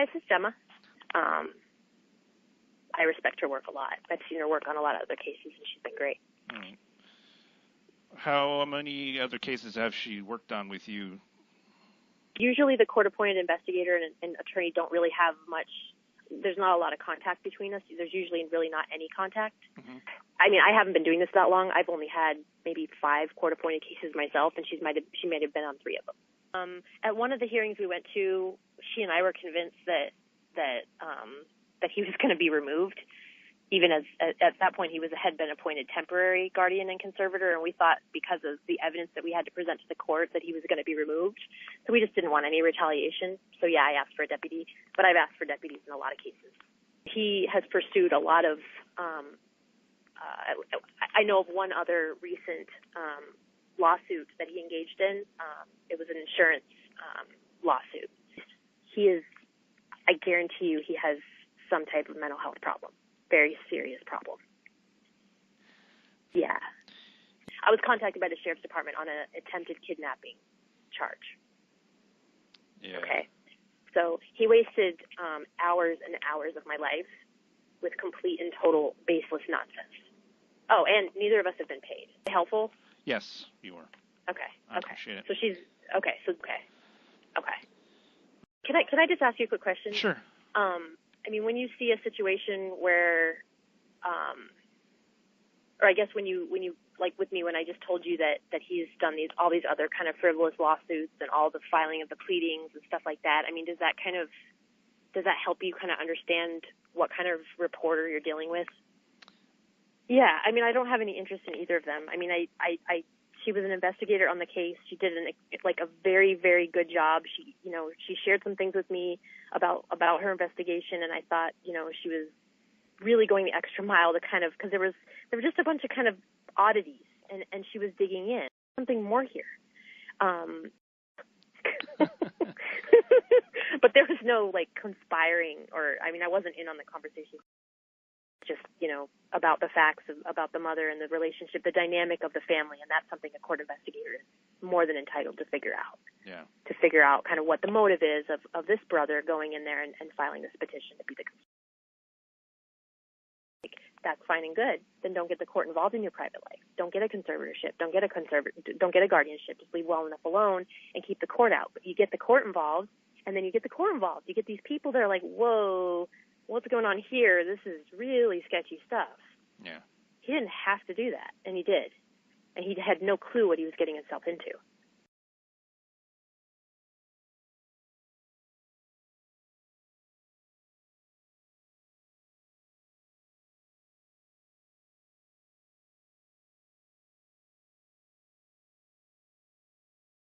Hi, this is Gemma. I respect her work a lot. I've seen her work on a lot of other cases, and she's been great. Mm. How many other cases has she worked on with you? Usually the court-appointed investigator and attorney don't really have much. There's not a lot of contact between us. There's usually really not any contact. Mm-hmm. I mean, I haven't been doing this that long. I've only had maybe 5 court-appointed cases myself, and she might have been on 3 of them. At one of the hearings we went to, she and I were convinced that he was going to be removed. Even as at that point he had been appointed temporary guardian and conservator, and we thought because of the evidence that we had to present to the court that he was going to be removed. So we just didn't want any retaliation. So yeah, I asked for a deputy, but I've asked for deputies in a lot of cases. He has pursued a lot of, I know of one other recent lawsuit that he engaged in. It was an insurance lawsuit. He is, I guarantee you, he has some type of mental health problem. Very serious problem. Yeah. I was contacted by the sheriff's department on an attempted kidnapping charge. Yeah. Okay. So he wasted hours and hours of my life with complete and total baseless nonsense. Oh, and neither of us have been paid. Helpful? Yes, you were. Okay. I appreciate it. So she's okay. Okay. Can I just ask you a quick question? Sure. I mean, when you see a situation where, or I guess when you like with me when I just told you that he's done all these other kind of frivolous lawsuits and all the filing of the pleadings and stuff like that. I mean, does that help you kind of understand what kind of reporter you're dealing with? Yeah, I mean, I don't have any interest in either of them. I mean, she was an investigator on the case. She did a very, very good job. She shared some things with me about her investigation, and I thought, she was really going the extra mile to kind of, because there were just a bunch of kind of oddities, and she was digging in. Something more here. But there was no conspiring, or I mean, I wasn't in on the conversation. Just, about the facts about the mother and the relationship, the dynamic of the family, and that's something a court investigator is more than entitled to figure out. Yeah. To figure out kind of what the motive is of this brother going in there and filing this petition to be the that's fine and good. Then don't get the court involved in your private life. Don't get a conservatorship. Don't get a guardianship. Just leave well enough alone and keep the court out. But you get the court involved, and then you get the court involved. You get these people that are like, whoa, what's going on here? This is really sketchy stuff. Yeah. He didn't have to do that, and he did. And he had no clue what he was getting himself into.